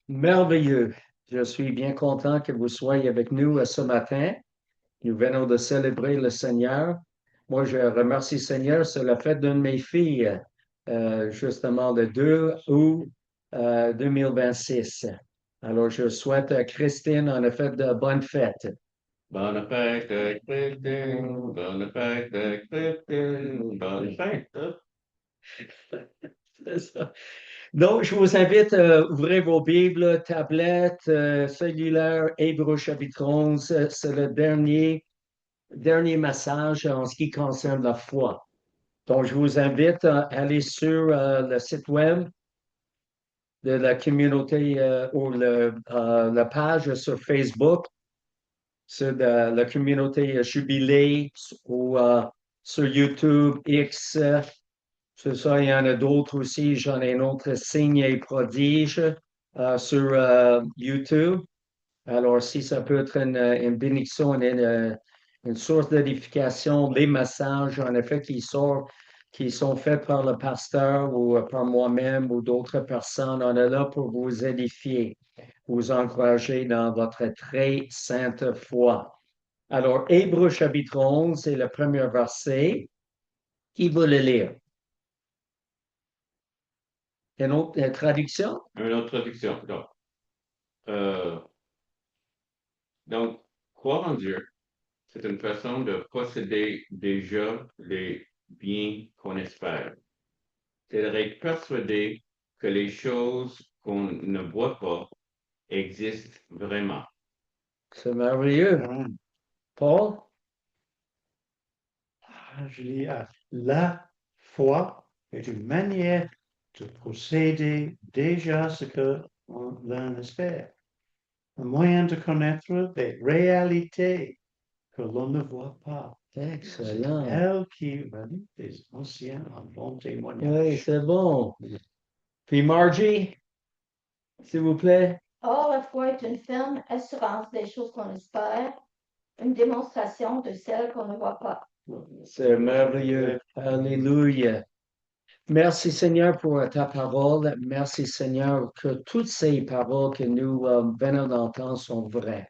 Merveilleux. Je suis bien content que vous soyez avec nous ce matin. Nous venons de célébrer le Seigneur. Moi, je remercie le Seigneur. C'est la fête d'une de mes filles, justement le 2 août 2026. Alors, je souhaite à Christine en effet de bonnes fêtes. Bonne fête, Christine, bonne fête, Christine, bonne fête. C'est ça. Donc, je vous invite à ouvrir vos Bibles, tablettes, cellulaires, Hébreux chapitre 11. C'est le dernier message en ce qui concerne la foi. Donc, je vous invite à aller sur le site web de la communauté ou la page sur Facebook, sur la communauté Jubilé ou sur YouTube, X. C'est ça, il y en a d'autres aussi. J'en ai un autre signe et prodige sur YouTube. Alors, si ça peut être une bénédiction, une source d'édification, des messages, en effet, qui sont faits par le pasteur ou par moi-même ou d'autres personnes, on est là pour vous édifier, vous encourager dans votre très sainte foi. Alors, Hébreux chapitre 11, c'est le premier verset. Qui veut le lire? Une autre traduction? Une autre traduction. Euh, donc, croire en Dieu, c'est une façon de posséder déjà les biens qu'on espère. C'est d'être persuadé que les choses qu'on ne voit pas existent vraiment. C'est merveilleux. Paul? Je lis la foi est une manière de posséder déjà ce que l'on espère, un moyen de connaître des réalités que l'on ne voit pas. Excellent. Elle qui relie des anciens en bon Oui, témoignage. c'est bon. Puis Margie, s'il vous plaît. Or, la foi est une ferme assurance des choses qu'on espère, une démonstration de celles qu'on ne voit pas. C'est merveilleux. Alléluia. Merci Seigneur pour ta parole. Merci Seigneur que toutes ces paroles que nous venons d'entendre sont vraies.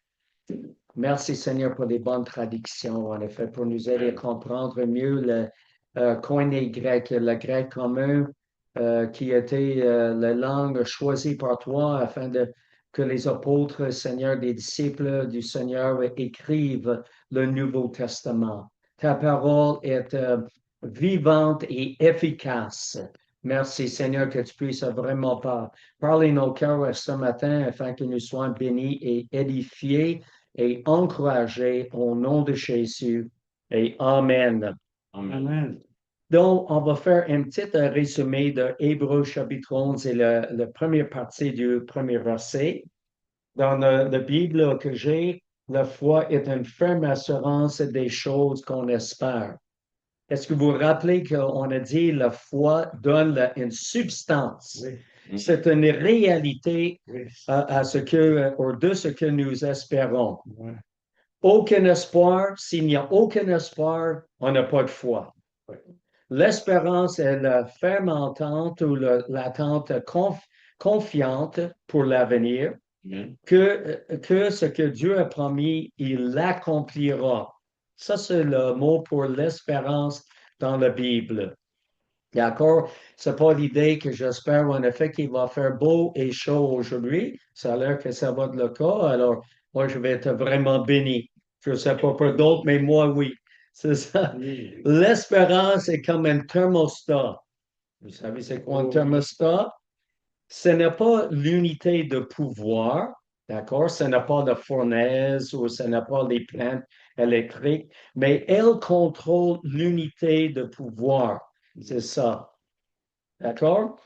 Merci Seigneur pour les bonnes traductions, en effet, pour nous aider à comprendre mieux le koiné grec, le grec commun, qui était la langue choisie par toi afin que les apôtres, Seigneur, des disciples du Seigneur écrivent le Nouveau Testament. Ta parole est vivante et efficace. Merci Seigneur que tu puisses vraiment parler nos cœurs ce matin afin que nous soyons bénis et édifiés et encouragés au nom de Jésus. Et Amen. Amen. Amen. Donc, on va faire un petit résumé de Hébreux chapitre 11 et la première partie du premier verset. Dans la Bible que j'ai, la foi est une ferme assurance des choses qu'on espère. Est-ce que vous vous rappelez qu'on a dit la foi donne une substance? Oui. C'est une réalité Oui. à ce que, ou de ce que nous espérons. Ouais. Aucun espoir, s'il n'y a aucun espoir, on n'a pas de foi. Oui. L'espérance est la ferme entente ou l'attente confiante pour l'avenir, Amen. que ce que Dieu a promis, il l'accomplira. Ça, c'est le mot pour l'espérance dans la Bible. D'accord? C'est pas l'idée que j'espère en effet qu'il va faire beau et chaud aujourd'hui. Ça a l'air que ça va être le cas. Alors, moi, je vais être vraiment béni. Je ne sais pas pour d'autres, mais moi, oui. C'est ça. Oui. L'espérance est comme un thermostat. Vous savez, c'est quoi un thermostat? Ce n'est pas l'unité de pouvoir, d'accord? Ce n'est pas de fournaise ou ce n'est pas les plantes électriques, mais elle contrôle l'unité de pouvoir. C'est ça. D'accord?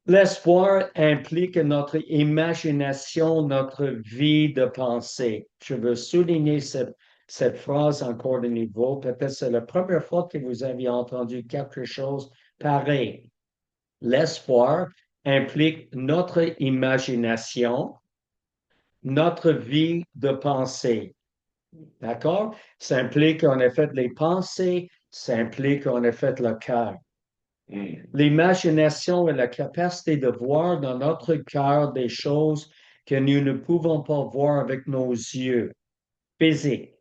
L'espoir implique notre imagination, notre vie de pensée. Je veux souligner cette phrase encore de niveau. Peut-être c'est la première fois que vous avez entendu quelque chose pareil. L'espoir implique notre imagination, notre vie de pensée. D'accord? Ça implique en effet les pensées, ça implique en effet le cœur. Mm. L'imagination est la capacité de voir dans notre cœur des choses que nous ne pouvons pas voir avec nos yeux physiques.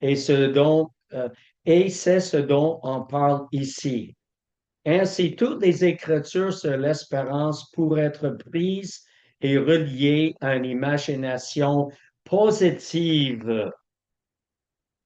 Et c'est ce dont on parle ici. Ainsi, toutes les Écritures sur l'espérance pourraient être prises et reliées à une imagination positive.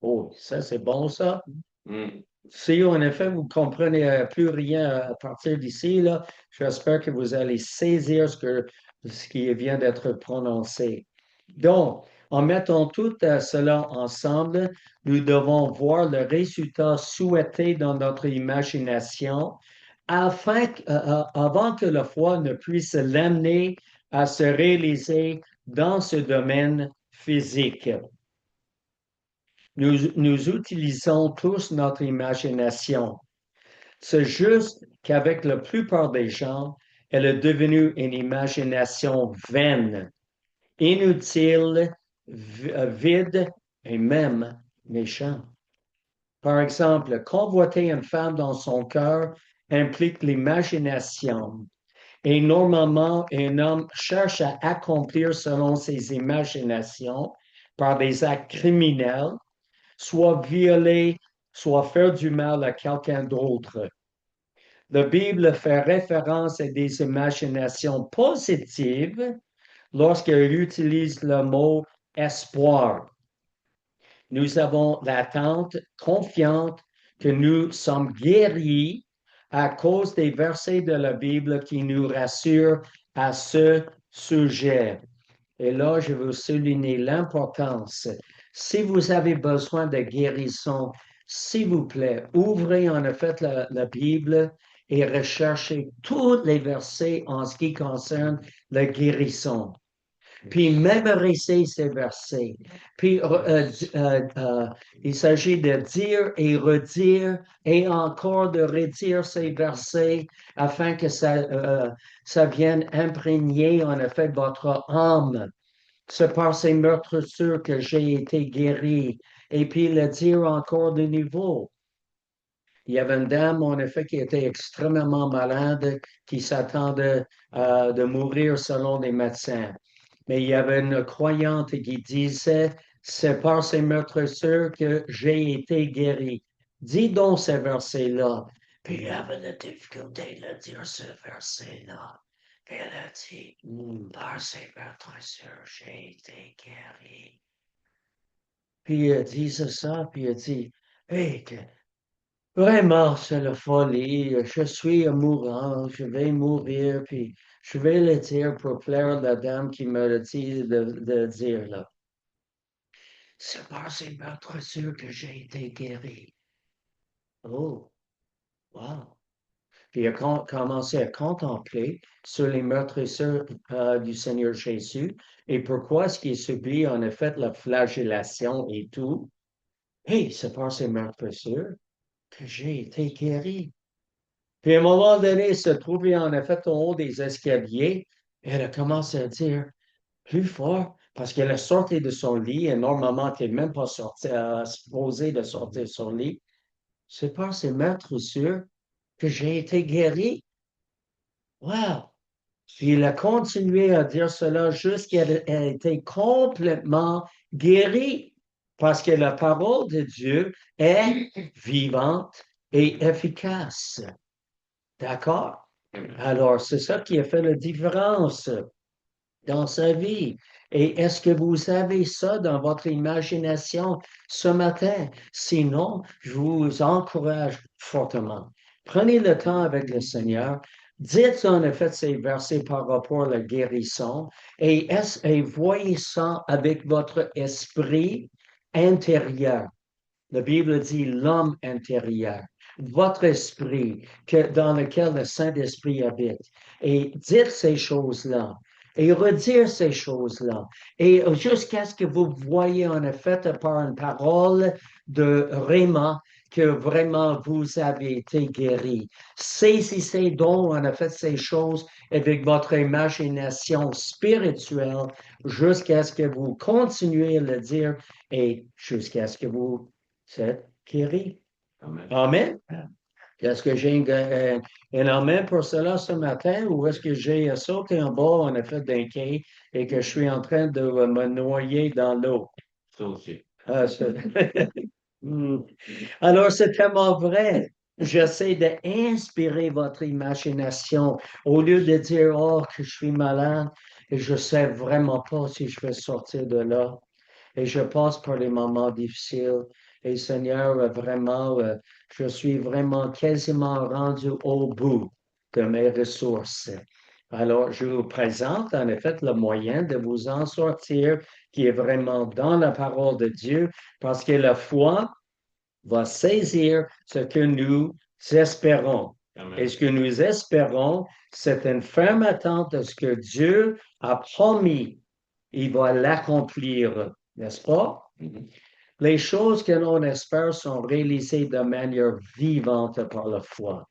Oh, ça, c'est bon, ça. Mm. Si, en effet, vous ne comprenez plus rien à partir d'ici, là, j'espère que vous allez saisir ce qui vient d'être prononcé. Donc, en mettant tout cela ensemble, nous devons voir le résultat souhaité dans notre imagination avant que la foi ne puisse l'amener à se réaliser dans ce domaine physique. Nous utilisons tous notre imagination. C'est juste qu'avec la plupart des gens, elle est devenue une imagination vaine, inutile, vide et même méchant. Par exemple, convoiter une femme dans son cœur implique l'imagination. Et normalement, un homme cherche à accomplir selon ses imaginations par des actes criminels, soit violer, soit faire du mal à quelqu'un d'autre. La Bible fait référence à des imaginations positives lorsqu'elle utilise le mot espoir. Nous avons l'attente confiante que nous sommes guéris à cause des versets de la Bible qui nous rassurent à ce sujet. Et là, je veux souligner l'importance. Si vous avez besoin de guérison, s'il vous plaît, ouvrez en effet la Bible et recherchez tous les versets en ce qui concerne la guérison. Puis mémorisez ces versets. Puis il s'agit de dire et redire et encore de redire ces versets afin que ça vienne imprégner en effet votre âme. C'est par ces meurtrissures que j'ai été guéri. Et puis le dire encore de nouveau. Il y avait une dame, en effet, qui était extrêmement malade, qui s'attendait de mourir selon les médecins. Mais il y avait une croyante qui disait, c'est par ces meurtrissures que j'ai été guéri. Dis donc ce verset-là. Puis il avait la difficulté de dire ce verset-là. Puis elle a dit, par ces meurtrissures, j'ai été guéri. Puis elle disait ça, puis elle dit, hey, vraiment, c'est la folie. Je suis mourant, je vais mourir, puis je vais le dire pour plaire à la dame qui me le dit de dire là. C'est par ces meurtrissures que j'ai été guéri. Oh, wow. Puis il a commencé à contempler sur les meurtrissures du Seigneur Jésus et pourquoi est-ce qu'il subit en effet la flagellation et tout. Hey, c'est par ces meurtrissures que j'ai été guéri. Puis à un moment donné, se trouvait en effet au haut des escaliers. Elle a commencé à dire plus fort parce qu'elle est sortie de son lit et normalement, elle n'est même pas sortie, supposée de sortir de son lit. C'est par ces meurtrissures que j'ai été guéri. Wow! Puis il a continué à dire cela jusqu'à ce qu'elle ait été complètement guérie parce que la parole de Dieu est vivante et efficace. D'accord? Alors, c'est ça qui a fait la différence dans sa vie. Et est-ce que vous avez ça dans votre imagination ce matin? Sinon, je vous encourage fortement. Prenez le temps avec le Seigneur. Dites en effet ces versets par rapport à la guérison et voyez ça avec votre esprit intérieur. La Bible dit l'homme intérieur, votre esprit dans lequel le Saint-Esprit habite. Et dites ces choses-là et redire ces choses-là. Et jusqu'à ce que vous voyez en effet par une parole de Réma que vraiment vous avez été guéri. Saisissez donc en effet ces choses avec votre imagination spirituelle jusqu'à ce que vous continuez à le dire et jusqu'à ce que vous êtes guéri. Amen. Amen. Est-ce que j'ai une main pour cela ce matin ou est-ce que j'ai sauté en bas en effet d'un quai et que je suis en train de me noyer dans l'eau? Ça aussi. Ah, Hmm. Alors, c'est tellement vrai. J'essaie d'inspirer votre imagination au lieu de dire, oh, que je suis malade et je sais vraiment pas si je vais sortir de là. Et je passe par les moments difficiles. Et Seigneur, vraiment, je suis vraiment quasiment rendu au bout de mes ressources. Alors, je vous présente en effet le moyen de vous en sortir qui est vraiment dans la parole de Dieu, parce que la foi va saisir ce que nous espérons. Amen. Et ce que nous espérons, c'est une ferme attente de ce que Dieu a promis. Il va l'accomplir, n'est-ce pas? Mhm. Les choses que l'on espère sont réalisées de manière vivante par la foi.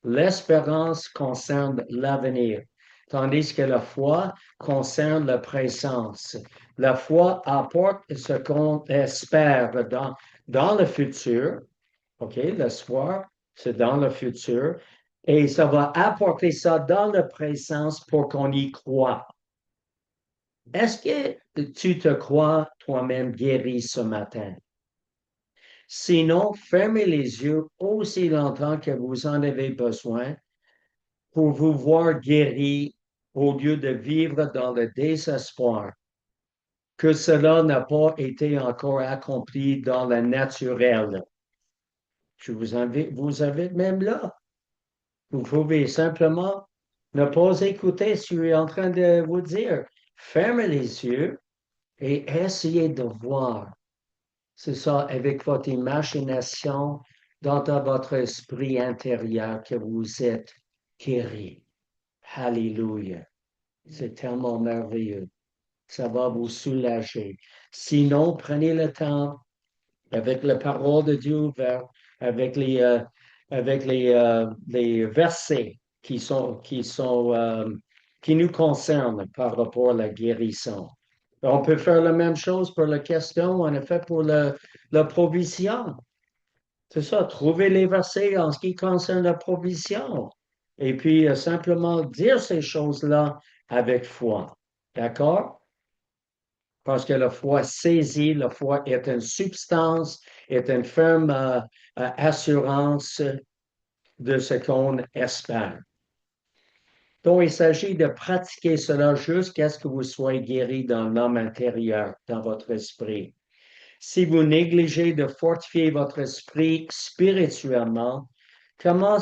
L'espérance concerne l'avenir, tandis que la foi concerne la présence. La foi apporte ce qu'on espère dans le futur. OK, l'espoir, c'est dans le futur. Et ça va apporter ça dans la présence pour qu'on y croit. Est-ce que tu te crois toi-même guéri ce matin? Sinon, fermez les yeux aussi longtemps que vous en avez besoin pour vous voir guéri au lieu de vivre dans le désespoir, que cela n'a pas été encore accompli dans le naturel. Vous avez même là. Vous pouvez simplement ne pas écouter ce que je suis en train de vous dire. Fermez les yeux et essayez de voir. C'est ça, avec votre imagination, dans votre esprit intérieur, que vous êtes guéri. Alléluia. C'est tellement merveilleux. Ça va vous soulager. Sinon, prenez le temps avec la parole de Dieu ouverte, avec les versets qui nous concernent par rapport à la guérison. On peut faire la même chose pour la question, en effet, pour la provision. C'est ça, trouver les versets en ce qui concerne la provision. Et puis, simplement dire ces choses-là avec foi. D'accord? Parce que la foi saisit, la foi est une substance, est une ferme assurance de ce qu'on espère. Donc, il s'agit de pratiquer cela jusqu'à ce que vous soyez guéri dans l'homme intérieur, dans votre esprit. Si vous négligez de fortifier votre esprit spirituellement, comment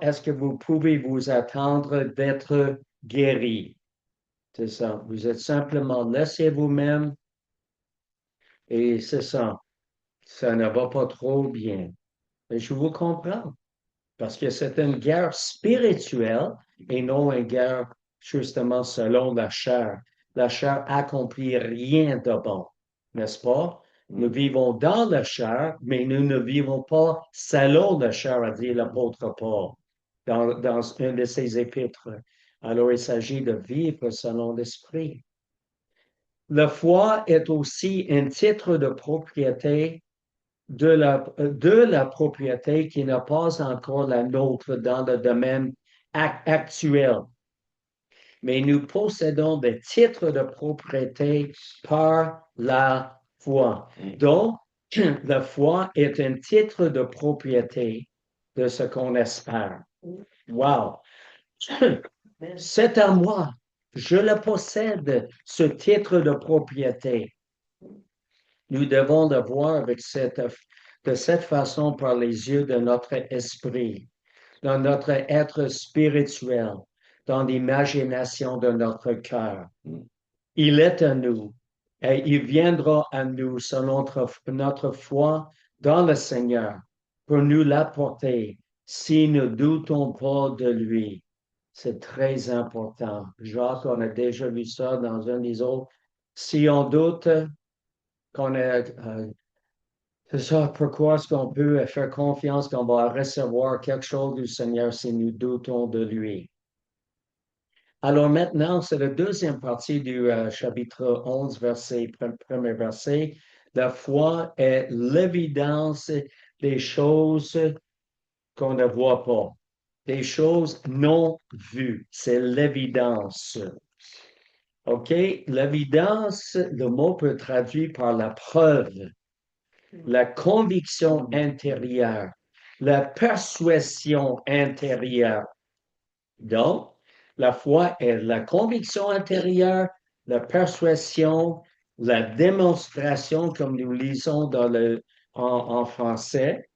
est-ce que vous pouvez vous attendre d'être guéri? C'est ça. Vous êtes simplement laissé vous-même et c'est ça. Ça ne va pas trop bien. Et je vous comprends parce que c'est une guerre spirituelle et non une guerre justement selon la chair. La chair accomplit rien de bon, n'est-ce pas? Nous vivons dans la chair, mais nous ne vivons pas selon la chair, a dit l'apôtre Paul dans une de ses épîtres. Alors, il s'agit de vivre selon l'esprit. La foi est aussi un titre de propriété de la propriété qui n'est pas encore la nôtre dans le domaine actuel. Mais nous possédons des titres de propriété par la foi. Donc, la foi est un titre de propriété de ce qu'on espère. Wow! C'est à moi. Je le possède, ce titre de propriété. Nous devons le voir de cette façon par les yeux de notre esprit, dans notre être spirituel, dans l'imagination de notre cœur. Il est à nous et il viendra à nous selon notre foi dans le Seigneur pour nous l'apporter si nous ne doutons pas de lui. C'est très important. Jacques, on a déjà vu ça dans un des autres. Si on doute qu'on est, c'est ça, pourquoi est-ce qu'on peut faire confiance qu'on va recevoir quelque chose du Seigneur si nous doutons de lui? Alors maintenant, c'est la deuxième partie du chapitre 11, premier verset. La foi est l'évidence des choses qu'on ne voit pas. Des choses non vues. C'est l'évidence. OK? L'évidence, le mot peut être traduit par la preuve, la conviction intérieure, la persuasion intérieure. Donc, la foi est la conviction intérieure, la persuasion, la démonstration, comme nous lisons en français,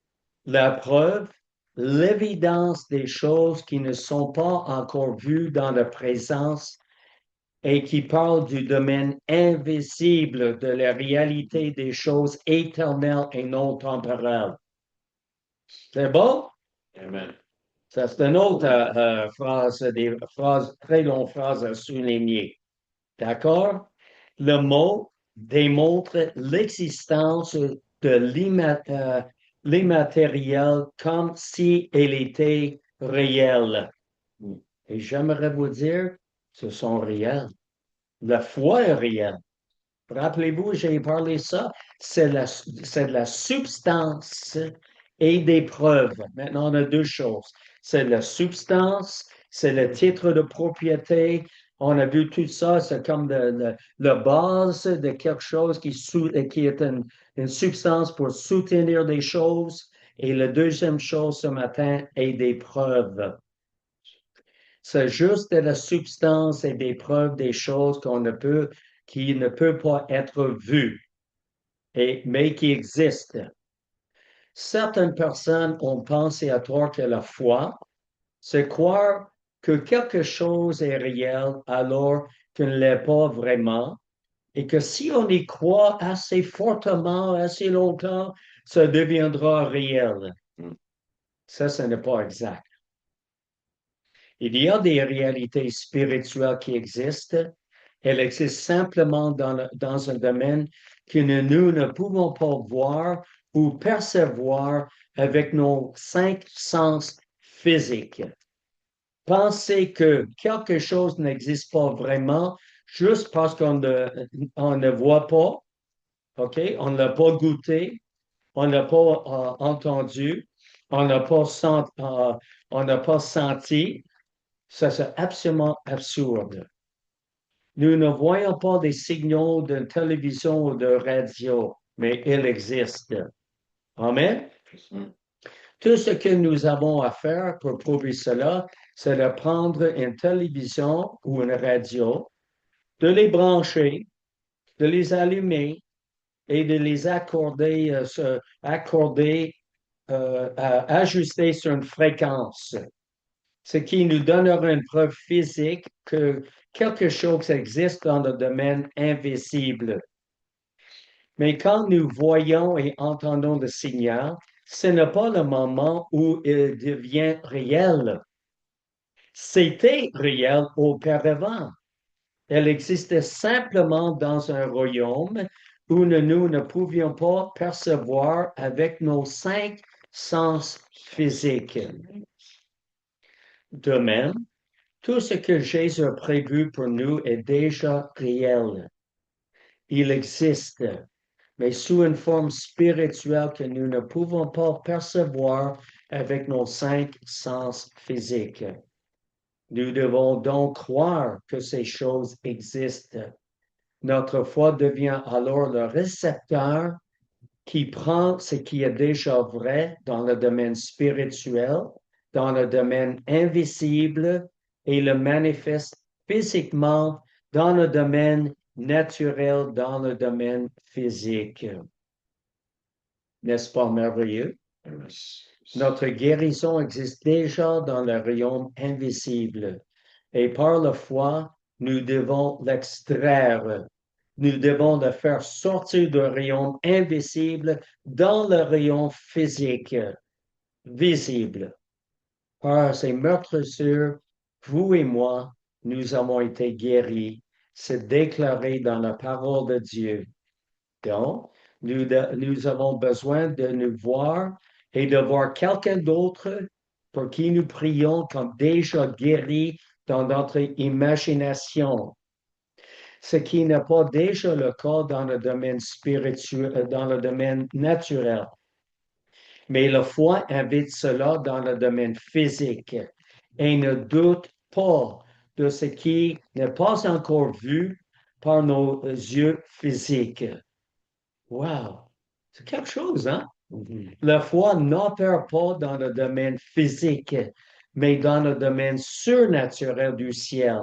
la preuve, l'évidence des choses qui ne sont pas encore vues dans la présence et qui parle du domaine invisible de la réalité des choses éternelles et non temporelles. C'est bon? Amen. Ça, c'est une autre phrase, des phrases, très longues phrases à souligner. D'accord? Le mot démontre l'existence de l'immatériel comme si elle était réelle. Et j'aimerais vous dire, ce sont réels. La foi est réelle. Rappelez-vous, j'ai parlé de ça, c'est de la substance et des preuves. Maintenant, on a deux choses. C'est la substance, c'est le titre de propriété. On a vu tout ça, c'est comme la base de quelque chose qui est une substance pour soutenir des choses. Et la deuxième chose ce matin est des preuves. C'est juste de la substance et des preuves des choses qui ne peut pas être vues, mais qui existent. Certaines personnes ont pensé à tort que la foi, c'est croire que quelque chose est réel alors qu'il ne l'est pas vraiment, et que si on y croit assez fortement, assez longtemps, ça deviendra réel. Ça, ce n'est pas exact. Il y a des réalités spirituelles qui existent. Elles existent simplement dans un domaine que nous ne pouvons pas voir ou percevoir avec nos 5 sens physiques. Penser que quelque chose n'existe pas vraiment juste parce qu'on ne voit pas, OK? On ne l'a pas goûté, on ne l'a pas entendu, on n'a pas, on n'a pas senti. Ça, c'est absolument absurde. Nous ne voyons pas des signaux de télévision ou de radio, mais ils existent. Amen. Tout ce que nous avons à faire pour prouver cela, c'est de prendre une télévision ou une radio, de les brancher, de les allumer et de les ajuster sur une fréquence, ce qui nous donnera une preuve physique que quelque chose existe dans le domaine invisible. Mais quand nous voyons et entendons le signal, ce n'est pas le moment où il devient réel. C'était réel auparavant. Elle existait simplement dans un royaume où nous ne pouvions pas percevoir avec nos 5 sens physiques. De même, tout ce que Jésus a prévu pour nous est déjà réel. Il existe, mais sous une forme spirituelle que nous ne pouvons pas percevoir avec nos 5 sens physiques. Nous devons donc croire que ces choses existent. Notre foi devient alors le récepteur qui prend ce qui est déjà vrai dans le domaine spirituel, dans le domaine invisible et le manifeste physiquement dans le domaine naturel, dans le domaine physique. N'est-ce pas merveilleux? Notre guérison existe déjà dans le royaume invisible et par la foi, nous devons l'extraire. Nous devons le faire sortir du royaume invisible dans le royaume physique, visible. Par ces meurtrissures, vous et moi, nous avons été guéris. C'est déclaré dans la parole de Dieu. Donc, nous avons besoin de nous voir et de voir quelqu'un d'autre pour qui nous prions comme déjà guéri dans notre imagination. Ce qui n'est pas déjà le cas dans le domaine spirituel, dans le domaine naturel. Mais la foi invite cela dans le domaine physique et ne doute pas de ce qui n'est pas encore vu par nos yeux physiques. Wow! C'est quelque chose, hein? La foi n'opère pas dans le domaine physique, mais dans le domaine surnaturel du ciel,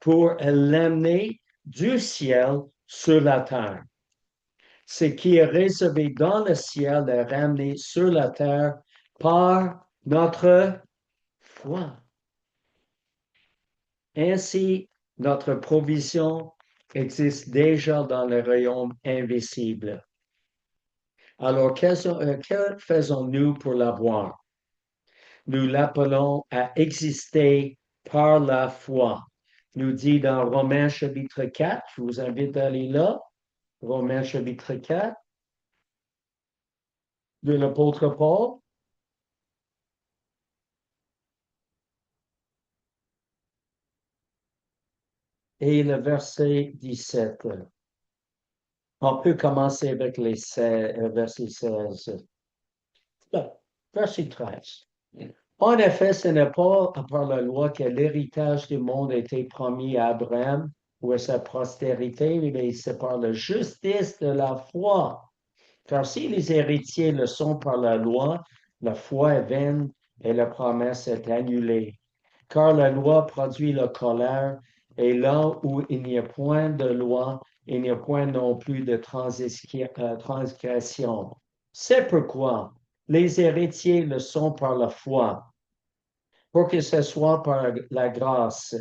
pour l'amener du ciel sur la terre. Ce qui est réservé dans le ciel est ramené sur la terre par notre foi. Ainsi, notre provision existe déjà dans le royaume invisible. Alors, que faisons-nous pour l'avoir? Nous l'appelons à exister par la foi. Nous dit dans Romains chapitre 4, je vous invite à aller là, Romains chapitre 4, de l'apôtre Paul. Et le verset 17. On peut commencer avec les verset 16. Verset 13. En effet, ce n'est pas par la loi que l'héritage du monde a été promis à Abraham ou à sa postérité, mais c'est par la justice de la foi. Car si les héritiers le sont par la loi, la foi est vaine et la promesse est annulée. Car la loi produit la colère, et là où il n'y a point de loi, il n'y a point non plus de transgression. C'est pourquoi les héritiers le sont par la foi, pour que ce soit par la grâce,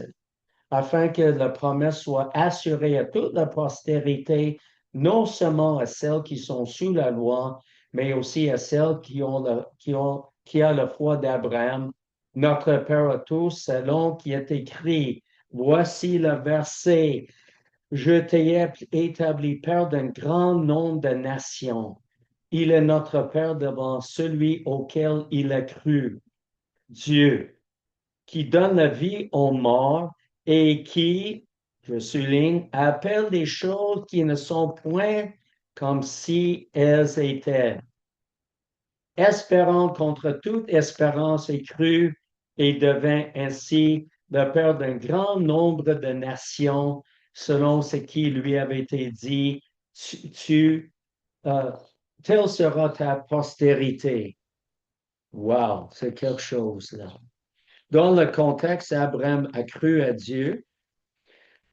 afin que la promesse soit assurée à toute la postérité, non seulement à celles qui sont sous la loi, mais aussi à celles qui ont la foi d'Abraham, notre Père à tous, selon qui est écrit. Voici le verset. Je t'ai établi Père d'un grand nombre de nations. Il est notre Père devant celui auquel il a cru. Dieu, qui donne la vie aux morts et qui, je souligne, appelle des choses qui ne sont point comme si elles étaient. Espérant contre toute espérance et cru, et devint ainsi le Père d'un grand nombre de nations, selon ce qui lui avait été dit, telle sera ta postérité. Wow, c'est quelque chose là. Dans le contexte, Abraham a cru à Dieu.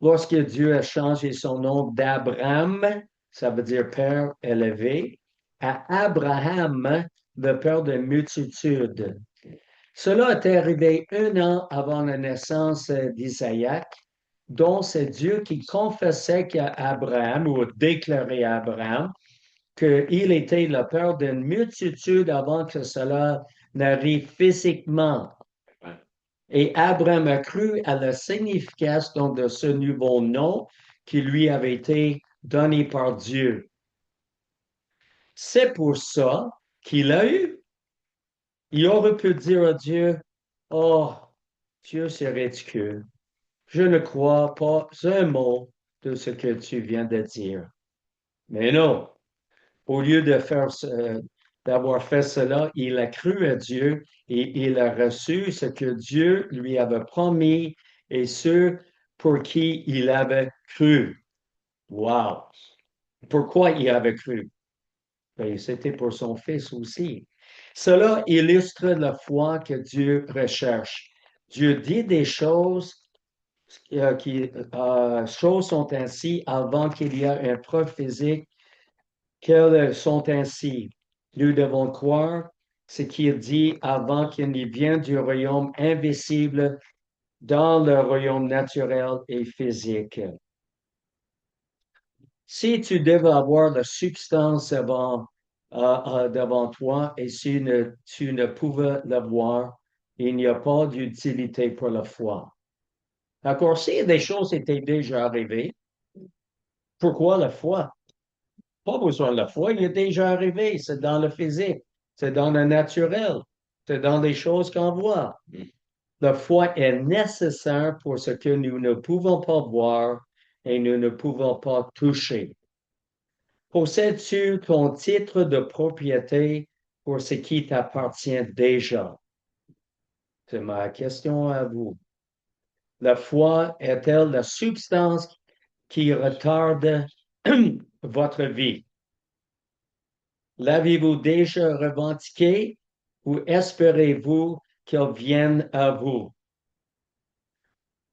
Lorsque Dieu a changé son nom d'Abraham, ça veut dire Père élevé, à Abraham, le Père de multitude. Cela est arrivé 1 an avant la naissance d'Isaac, dont c'est Dieu qui confessait qu'à Abraham, ou déclaré à Abraham, qu'il était le Père d'une multitude avant que cela n'arrive physiquement. Et Abraham a cru à la signification de ce nouveau nom qui lui avait été donné par Dieu. C'est pour ça qu'il a eu. Il aurait pu dire à Dieu, oh, Dieu, c'est ridicule. Je ne crois pas un mot de ce que tu viens de dire. Mais non, au lieu d'avoir fait cela, il a cru à Dieu et il a reçu ce que Dieu lui avait promis et ceux pour qui il avait cru. Wow! Pourquoi il avait cru? Ben, c'était pour son fils aussi. Cela illustre la foi que Dieu recherche. Dieu dit des choses choses sont ainsi avant qu'il y ait un preuve physique qu'elles sont ainsi. Nous devons croire ce qu'il dit avant qu'il n'y vienne du royaume invisible dans le royaume naturel et physique. Si tu devais avoir la substance devant toi et si tu ne pouvais la voir, il n'y a pas d'utilité pour la foi. D'accord? Si des choses étaient déjà arrivées, pourquoi la foi? Pas besoin de la foi, il est déjà arrivé. C'est dans le physique, c'est dans le naturel, c'est dans les choses qu'on voit. La foi est nécessaire pour ce que nous ne pouvons pas voir et nous ne pouvons pas toucher. Possèdes-tu ton titre de propriété pour ce qui t'appartient déjà? C'est ma question à vous. La foi est-elle la substance qui retarde votre vie? L'avez-vous déjà revendiqué ou espérez-vous qu'elle vienne à vous?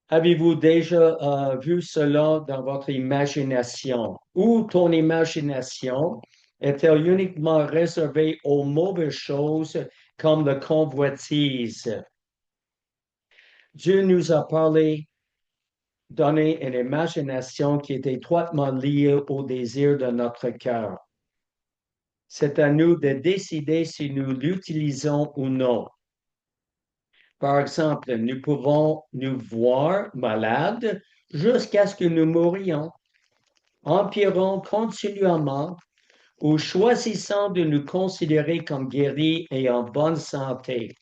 Avez-vous déjà vu cela dans votre imagination? Ou ton imagination est-elle uniquement réservée aux mauvaises choses comme la convoitise? Dieu nous a parlé, donné une imagination qui est étroitement liée au désir de notre cœur. C'est à nous de décider si nous l'utilisons ou non. Par exemple, nous pouvons nous voir malades jusqu'à ce que nous mourions, empirons continuellement ou choisissant de nous considérer comme guéris et en bonne santé.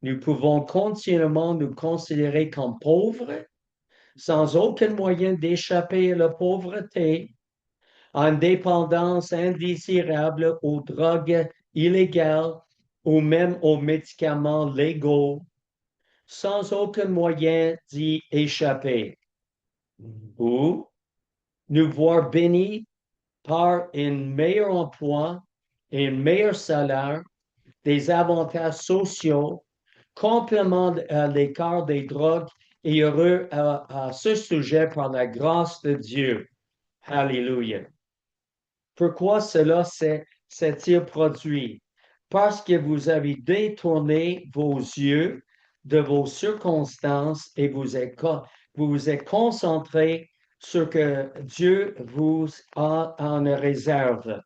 Nous pouvons continuellement nous considérer comme pauvres, sans aucun moyen d'échapper à la pauvreté, en dépendance indésirable aux drogues illégales ou même aux médicaments légaux, sans aucun moyen d'y échapper. Ou nous voir bénis par un meilleur emploi et un meilleur salaire, des avantages sociaux, complètement à l'écart des drogues et heureux à ce sujet par la grâce de Dieu. Alléluia. Pourquoi cela s'est-il produit? Parce que vous avez détourné vos yeux de vos circonstances et vous vous êtes concentré sur ce que Dieu vous a en réserve,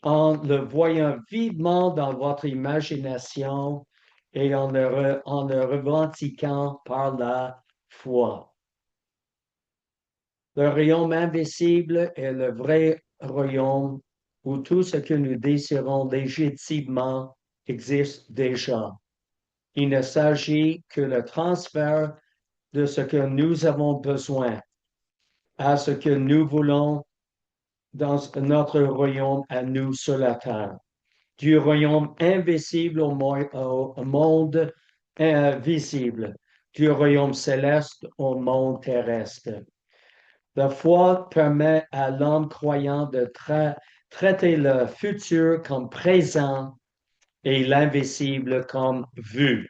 en le voyant vivement dans votre imagination et en le revendiquant par la foi. Le royaume invisible est le vrai royaume où tout ce que nous désirons légitimement existe déjà. Il ne s'agit que le transfert de ce que nous avons besoin à ce que nous voulons dans notre royaume à nous sur la terre. Du royaume invisible au monde visible, du royaume céleste au monde terrestre. La foi permet à l'homme croyant de traiter le futur comme présent et l'invisible comme vu.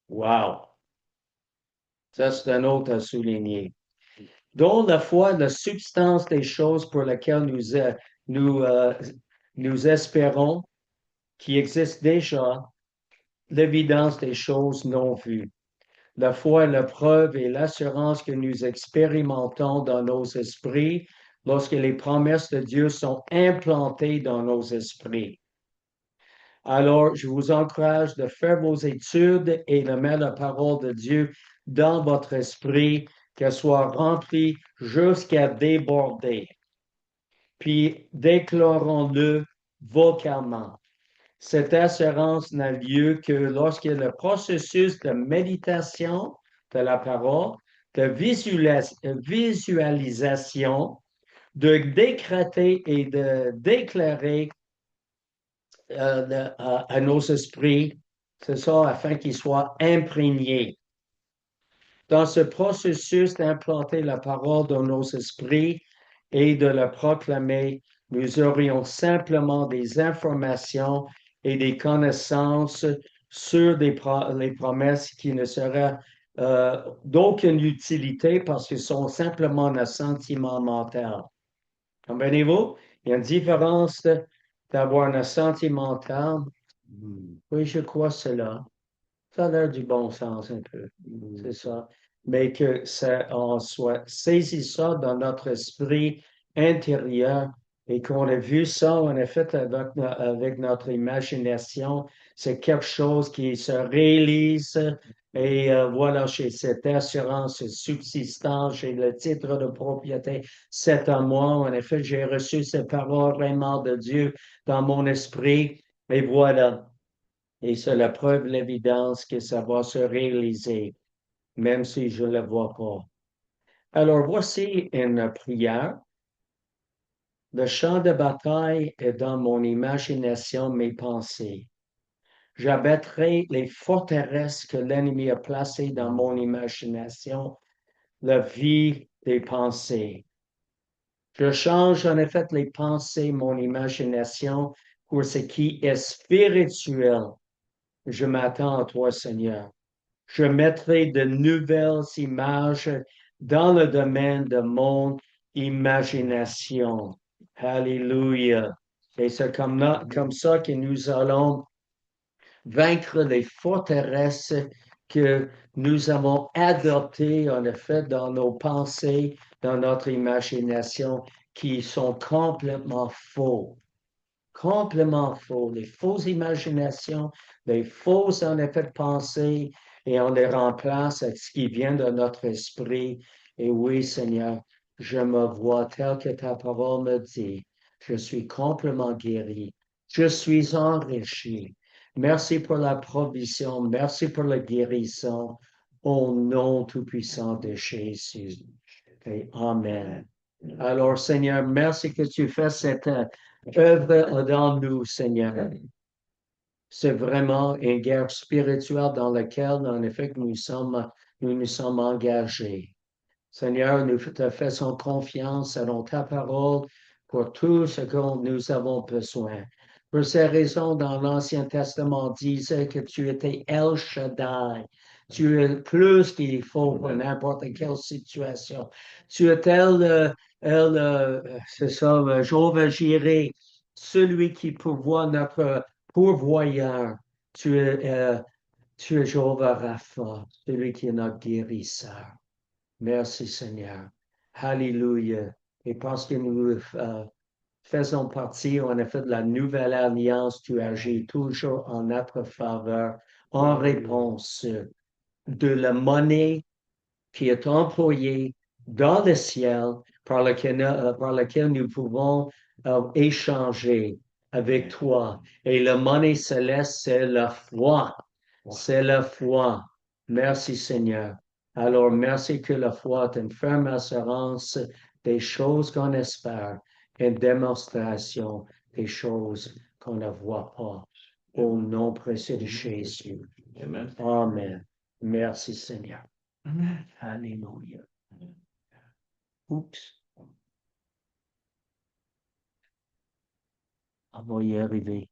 Wow! Ça, c'est un autre à souligner. Donc, la foi, la substance des choses pour lesquelles nous espérons, qui existent déjà, l'évidence des choses non vues. La foi est la preuve et l'assurance que nous expérimentons dans nos esprits lorsque les promesses de Dieu sont implantées dans nos esprits. Alors, je vous encourage de faire vos études et de mettre la parole de Dieu dans votre esprit, qu'elle soit remplie jusqu'à déborder. Puis, déclarons-le vocalement. Cette assurance n'a lieu que lorsque le processus de méditation de la parole, de visualisation, de décréter et de déclarer à nos esprits, c'est ça, afin qu'ils soient imprégnés. Dans ce processus d'implanter la parole dans nos esprits et de la proclamer, nous aurions simplement des informations et des connaissances sur les promesses qui ne seraient d'aucune utilité parce qu'ils sont simplement un sentiment mental. Comprenez-vous? Il y a une différence d'avoir un sentiment mental. Oui, je crois cela. Ça a l'air du bon sens un peu. C'est ça. Mais que ça, on soit saisi ça dans notre esprit intérieur et qu'on a vu ça, on a fait avec notre imagination, c'est quelque chose qui se réalise et voilà, chez cette assurance subsistante, chez le titre de propriété, c'est à moi. En effet, j'ai reçu cette parole vraiment de Dieu dans mon esprit et voilà. Et c'est la preuve, l'évidence que ça va se réaliser, même si je ne le vois pas. Alors, voici une prière Le champ de bataille est dans mon imagination, mes pensées. J'abattrai les forteresses que l'ennemi a placées dans mon imagination, la vie des pensées. Je change en effet les pensées, mon imagination, pour ce qui est spirituel. Je m'attends à toi, Seigneur. Je mettrai de nouvelles images dans le domaine de mon imagination. Alléluia. Et c'est comme ça que nous allons vaincre les forteresses que nous avons adoptées, en effet, dans nos pensées, dans notre imagination, qui sont complètement faux. Complètement faux. Les fausses imaginations, les fausses, en effet, pensées, et on les remplace avec ce qui vient de notre esprit. Et oui, Seigneur, je me vois tel que ta parole me dit. Je suis complètement guéri. Je suis enrichi. Merci pour la provision. Merci pour la guérison. Au nom tout-puissant de Jésus. Et Amen. Alors, Seigneur, merci que tu fais cette œuvre dans nous, Seigneur. C'est vraiment une guerre spirituelle dans laquelle, en effet, nous nous sommes engagés. Seigneur, nous te faisons confiance selon ta parole pour tout ce que nous avons besoin. Pour ces raisons, dans l'Ancien Testament, disait que tu étais El Shaddai. Tu es plus qu'il faut pour n'importe quelle situation. Tu es c'est ça, Jéhovah Jireh, celui qui pourvoit notre pourvoyeur. Tu es Jéhovah Rapha, celui qui est notre guérisseur. Merci Seigneur. Alléluia. Et parce que nous faisons partie, en effet, de la nouvelle alliance, tu agis toujours en notre faveur en réponse de la monnaie qui est employée dans le ciel par laquelle nous pouvons échanger avec toi. Et la monnaie céleste, c'est la foi. C'est la foi. Merci Seigneur. Alors, merci que la foi est une ferme assurance des choses qu'on espère, une démonstration des choses qu'on ne voit pas. Au nom précieux de Jésus. Amen. Amen. Merci Seigneur. Alléluia. Oups. On va y arriver.